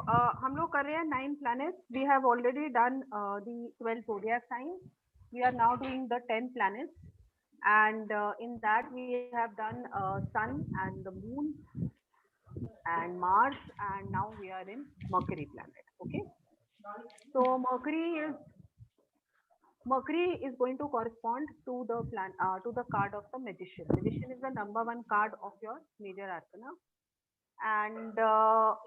हम लोग कर रहे हैं 9 planets. We have already done the 12 zodiac signs. We are now doing the 10 planets, and in that we have done Sun and the Moon and Mars, and now we are in Mercury planet. Okay, so Mercury is going to correspond to the to the card of the Magician. Magician is the number one card of your major arcana. And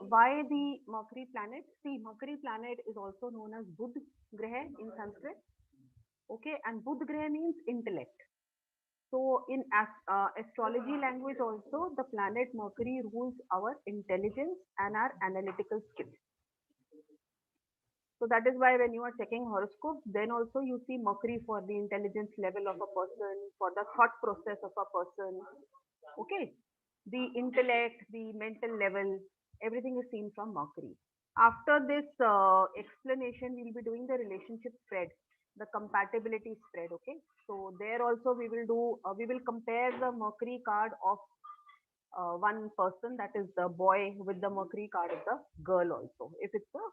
why the Mercury planet? See, Mercury planet is also known as Budh Graha in Sanskrit. Okay, and Budh Graha means intellect. So, in astrology language, also the planet Mercury rules our intelligence and our analytical skills. So that is why when you are checking horoscope, then also you see Mercury for the intelligence level of a person, for the thought process of a person. Okay, the intellect, the mental level, everything is seen from Mercury. After this explanation, we will be doing the relationship spread, the compatibility spread. Okay, so there also we will do, we will compare the Mercury card of one person, that is the boy, with the Mercury card of the girl also, if it's a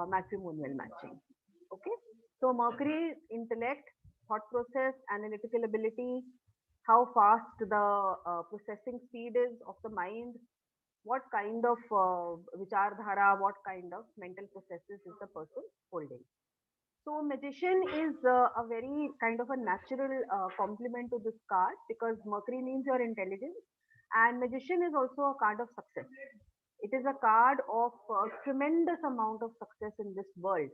matrimonial matching. Okay, so Mercury intellect, thought process, analytical ability, how fast the processing speed is of the mind, what kind of vichardhara, what kind of mental processes is the person holding. So magician is a very kind of a natural complement to this card, because Mercury means your intelligence, and magician is also a card of success. It is a card of tremendous amount of success in this world,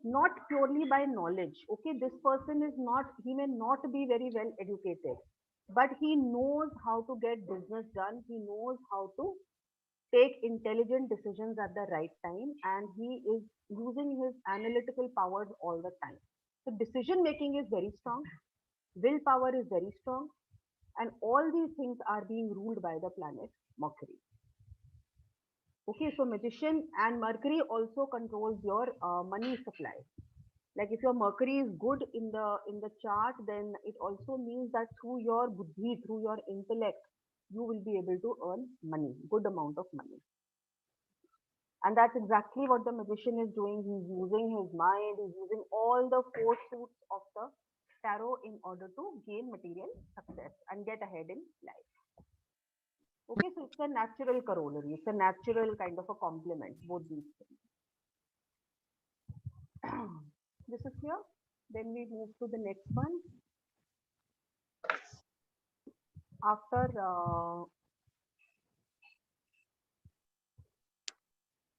not purely by knowledge. Okay, this person is not, he may not be very well educated, but he knows how to get business done. He knows how to take intelligent decisions at the right time, and he is using his analytical powers all the time. So decision making is very strong, willpower is very strong, and all these things are being ruled by the planet Mercury. Okay, so magician and Mercury also controls your money supply. Like if your Mercury is good in the chart, then it also means that through your buddhi, through your intellect, you will be able to earn money, good amount of money. And that's exactly what the magician is doing. He's using his mind, he's using all the four suits of the tarot in order to gain material success and get ahead in life. Okay, so it's a natural corollary, it's a natural kind of a complement, both these things. This is clear. Then we move to the next one. After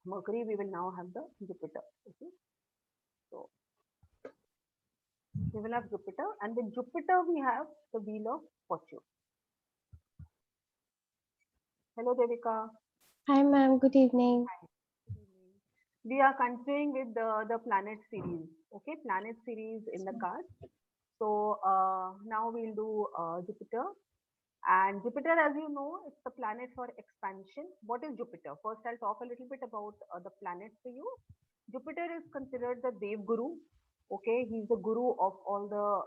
Mercury, we will now have the Jupiter. Okay, so we will have Jupiter, and with Jupiter we have the Wheel of Fortune. Hello, Devika. Hi, ma'am. Good evening. We are continuing with the planet series. Okay, planet series in the card. So now we'll do Jupiter. And Jupiter, as you know, it's the planet for expansion. What is Jupiter? First, I'll talk a little bit about the planet for you. Jupiter is considered the Dev Guru. Okay, he's the guru of all the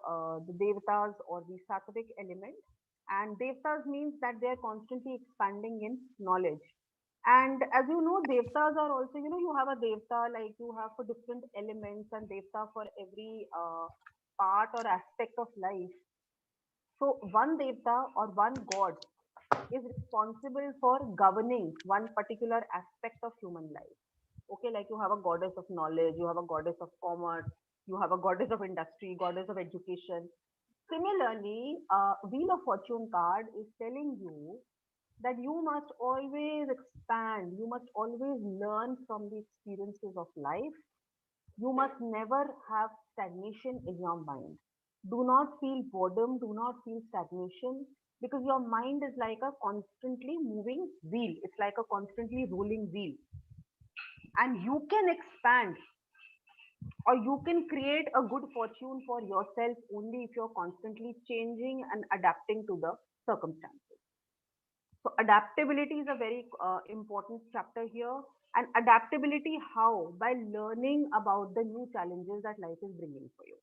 Devatas or the Sattvic element. And Devatas means that they are constantly expanding in knowledge. And as you know, Devatas are also, you know, you have a Devta, like you have for different elements, and Devta for every part or aspect of life. So one Devta or one god is responsible for governing one particular aspect of human life. Okay, like you have a goddess of knowledge, you have a goddess of commerce, you have a goddess of industry, goddess of education. Similarly, Wheel of Fortune card is telling you that you must always expand, you must always learn from the experiences of life. You must never have stagnation in your mind. Do not feel boredom, do not feel stagnation, because your mind is like a constantly moving wheel. It's like a constantly rolling wheel. And you can expand, or you can create a good fortune for yourself only if you're constantly changing and adapting to the circumstances. So adaptability is a very important chapter here. And adaptability how? By learning about the new challenges that life is bringing for you.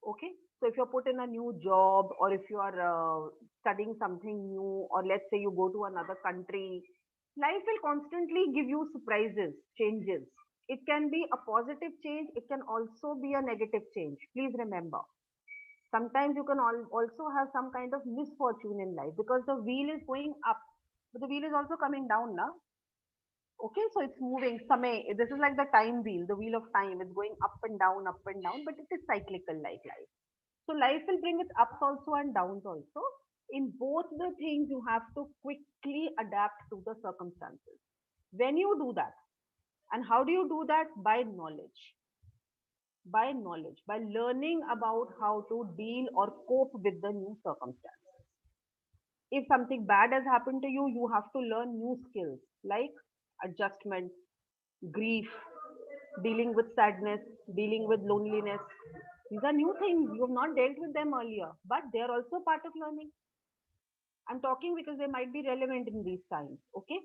Okay, so if you're put in a new job, or if you are studying something new, or let's say you go to another country, Life will constantly give you surprises, changes. It can be a positive change, it can also be a negative change. Please remember. Sometimes you can also have some kind of misfortune in life because the wheel is going up, but the wheel is also coming down now. Okay, so it's moving. Samay, this is like the time wheel, the wheel of time. It's going up and down, but it is cyclical like life. So life will bring its ups also and downs also. In both the things, you have to quickly adapt to the circumstances. When you do that, and how do you do that? By knowledge, by learning about how to deal or cope with the new circumstances. If something bad has happened to you, you have to learn new skills like adjustment, grief, dealing with sadness, dealing with loneliness. These are new things. You have not dealt with them earlier, but they are also part of learning. I'm talking because they might be relevant in these times. Okay.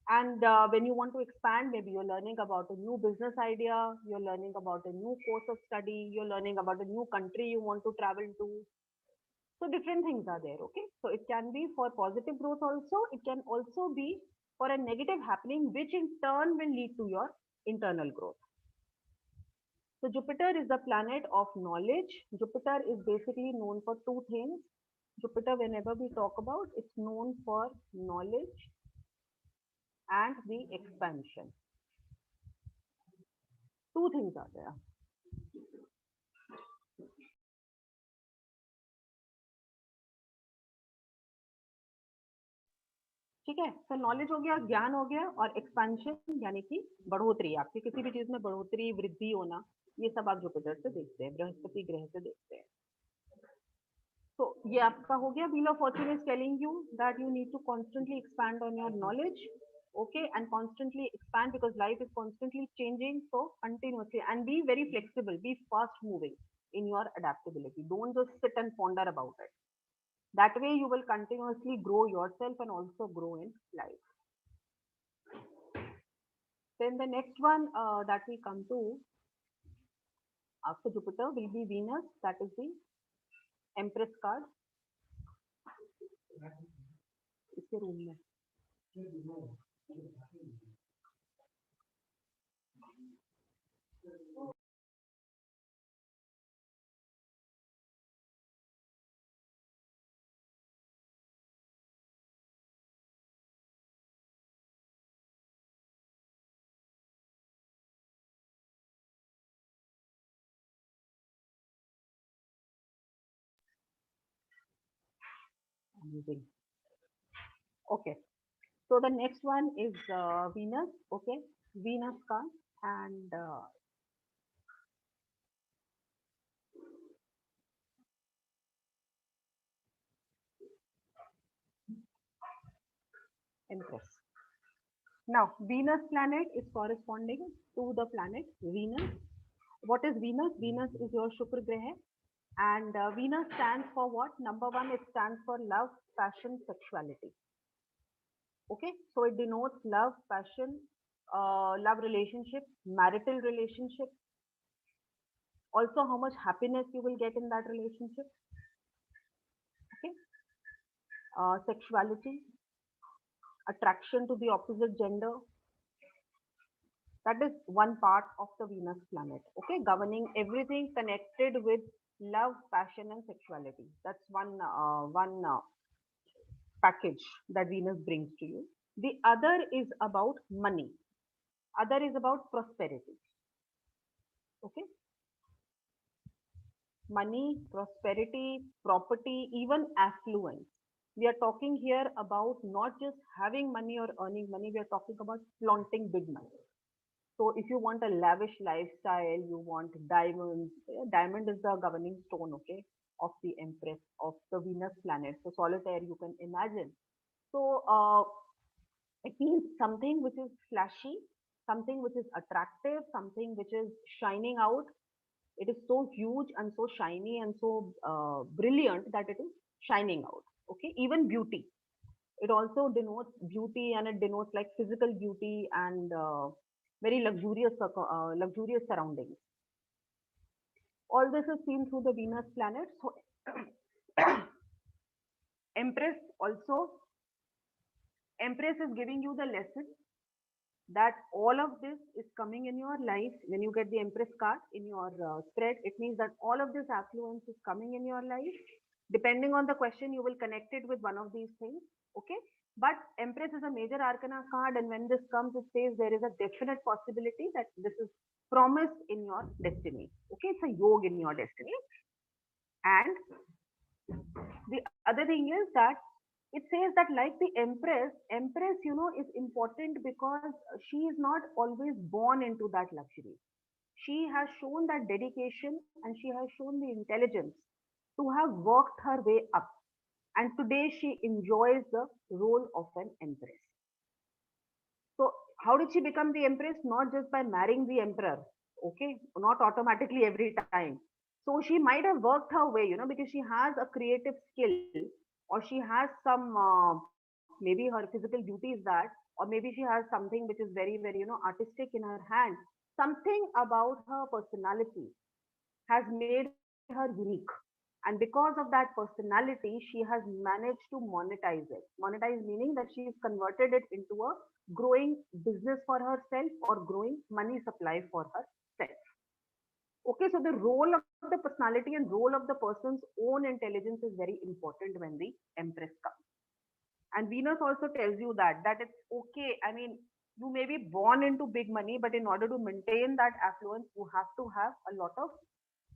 And when you want to expand, maybe you're learning about a new business idea, you're learning about a new course of study, you're learning about a new country you want to travel to. So different things are there. Okay. So it can be for positive growth also. It can also be for a negative happening, which in turn will lead to your internal growth. So Jupiter is the planet of knowledge. Jupiter is basically known for two things. Jupiter, whenever we talk about, it's known for knowledge and the expansion. Two things are there. ठीक है, so knowledge हो गया, ज्ञान हो गया, और expansion यानी कि बढ़ोतरी, आपकी किसी भी चीज में बढ़ोतरी, वृद्धि होना, ये सब आप जुपिटर से देखते हैं, बृहस्पति ग्रह से देखते हैं. So ये आपका हो गया. Wheel of Fortune is telling you that you need to constantly expand on your knowledge, okay, and constantly expand because life is constantly changing. So continuously and be very flexible, be fast moving in your adaptability. Don't just sit and ponder about it. That way you will continuously grow yourself and also grow in life. Then the next one that we come to after Jupiter will be Venus. That is the Empress card. इसके room में amazing. Okay. So the next one is Venus. Okay, Venus card and Empress. Now Venus planet is corresponding to the planet Venus. What is Venus? Venus is your Shukra Graha, and Venus stands for what? Number one, it stands for love, passion, sexuality. Okay, so it denotes love, passion, love relationship, marital relationship, also how much happiness you will get in that relationship. Okay, sexuality, attraction to the opposite gender. That is one part of the Venus planet. Okay, governing everything connected with love, passion, and sexuality. That's one package that Venus brings to you. The other is about money. Other is about prosperity. Okay, money, prosperity, property, even affluence. We are talking here about not just having money or earning money, we are talking about flaunting big money. So if you want a lavish lifestyle, you want diamonds, diamond is the governing stone, okay, of the Empress, of the Venus planet. So solitaire, you can imagine. So it means something which is flashy, something which is attractive, something which is shining out. It is so huge and so shiny and so brilliant that it is shining out. Okay, even beauty. It also denotes beauty and it denotes like physical beauty and very luxurious surroundings. All this is seen through the Venus planet. So Empress also Empress is giving you the lesson that all of this is coming in your life. When you get the Empress card in your spread, it means that all of this affluence is coming in your life. Depending on the question, you will connect it with one of these things. Okay. But Empress is a major arcana card, and when this comes, it says there is a definite possibility that this is promised in your destiny. Okay, it's a yoga in your destiny. And the other thing is that it says that like the empress is important because she is not always born into that luxury. She has shown that dedication and she has shown the intelligence to have worked her way up, and today she enjoys the role of an empress. So how did she become the empress? Not just by marrying the emperor, okay, not automatically every time. So she might have worked her way, because she has a creative skill, or she has some maybe her physical beauty is that, or maybe she has something which is very, very, artistic in her hand. Something about her personality has made her unique. And because of that personality, she has managed to monetize it. Monetize meaning that she has converted it into a growing business for herself or growing money supply for herself. Okay, so the role of the personality and role of the person's own intelligence is very important when the Empress comes. And Venus also tells you that it's okay. I mean, you may be born into big money, but in order to maintain that affluence, you have to have a lot of,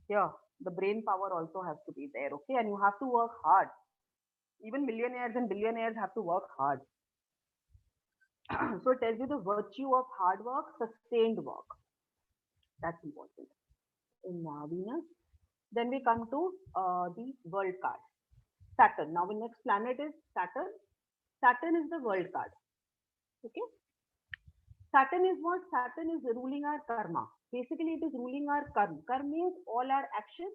yeah, the brain power also has to be there. Okay, and you have to work hard. Even millionaires and billionaires have to work hard. So it tells you the virtue of hard work, sustained work. That's important in Venus. Then we come to the world card, Saturn. Now the next planet is Saturn. Saturn is the world card. Okay. Saturn is what? Saturn is ruling our karma. Basically, it is ruling our karma. Karma means all our actions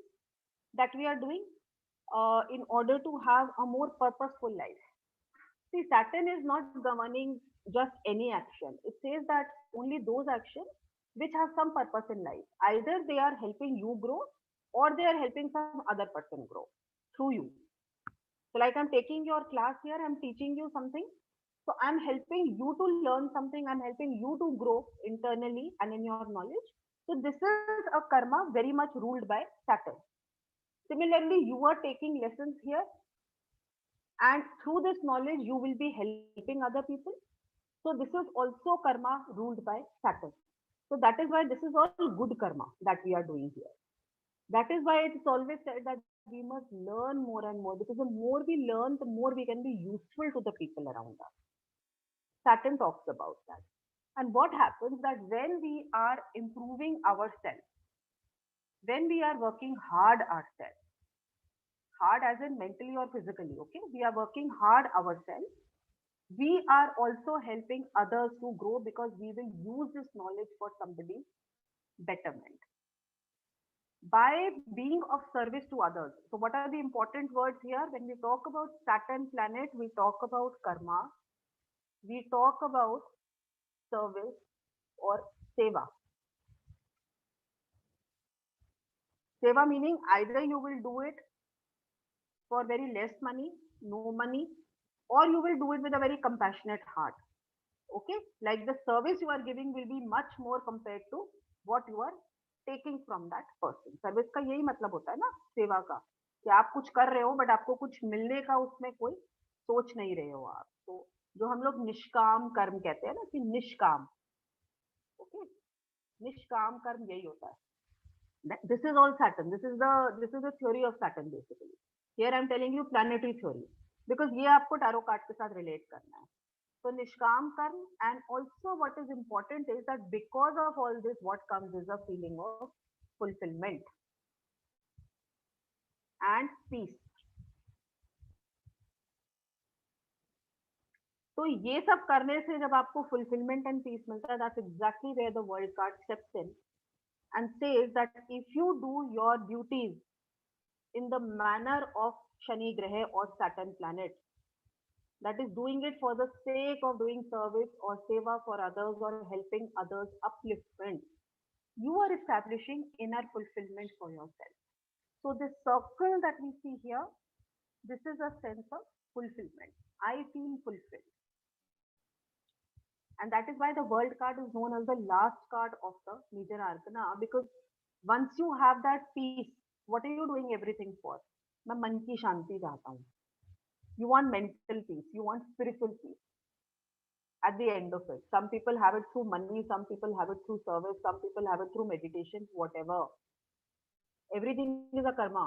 that we are doing in order to have a more purposeful life. See, Saturn is not governing just any action. It says that only those actions which have some purpose in life. Either they are helping you grow or they are helping some other person grow through you. So, like I'm taking your class here, I'm teaching you something. So, I'm helping you to learn something, I'm helping you to grow internally and in your knowledge. So, this is a karma very much ruled by Saturn. Similarly, you are taking lessons here, and through this knowledge, you will be helping other people. So, this is also karma ruled by Saturn. So, that is why this is all good karma that we are doing here. That is why it's always said that we must learn more and more, because the more we learn, the more we can be useful to the people around us. Saturn talks about that. And what happens that when we are improving ourselves, when we are working hard ourselves, hard as in mentally or physically, okay, we are working hard ourselves, we are also helping others to grow because we will use this knowledge for somebody's betterment by being of service to others. So, what are the important words here? When we talk about Saturn planet, we talk about karma, we talk about service or seva. Seva meaning either you will do it for very less money, no money, or you will do it with a very compassionate heart. Okay, like the service you are giving will be much more compared to what you are taking from that person. Service का यही मतलब होता है ना, सेवा का, कि आप कुछ कर रहे हो बट आपको कुछ मिलने का उसमें कोई सोच नहीं रहे हो आप. तो जो हम लोग निष्काम कर्म कहते हैं ना, कि निष्काम, ओके, निष्काम कर्म यही होता है. This is all Saturn. This is the theory of Saturn basically. Here I am telling you planetary theory because ये आपको टारो कार्ड के साथ relate करना है. So Nishkam Karm, and also what is important is that because of all this, what comes is a feeling of fulfillment and peace. तो ये सब करने से जब आपको fulfillment and peace मिलता है, that's exactly where the world card steps in and says that if you do your duties in the manner of Shani Graha or Saturn planet, that is doing it for the sake of doing service or seva for others or helping others upliftment, you are establishing inner fulfillment for yourself. So this circle that we see here, this is a sense of fulfillment. I feel fulfilled. And that is why the world card is known as the last card of the major arcana, because once you have that peace, what are you doing everything for? मैं मन की शांति चाहता हूँ. You want mental peace, you want spiritual peace at the end of it. Some people have it through money, some people have it through service, some people have it through meditation, whatever. Everything is a karma.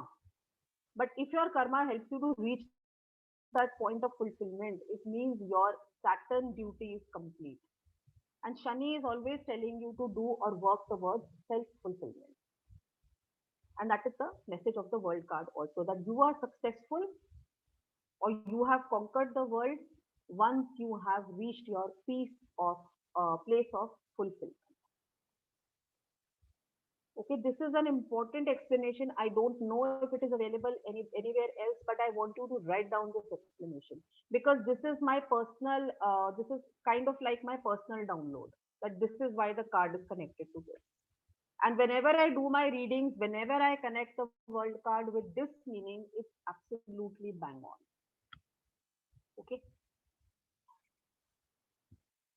But if your karma helps you to reach that point of fulfillment, it means your Saturn duty is complete. And Shani is always telling you to do or work towards self fulfillment. And that is the message of the world card also, that you are successful or you have conquered the world once you have reached your peace of place of fulfillment. Okay, this is an important explanation. I don't know if it is available anywhere else, but I want you to write down this explanation, because this is my personal, this is kind of like my personal download, that this is why the card is connected to this. And whenever I do my readings, whenever I connect the world card with this meaning, it's absolutely bang on. Okay.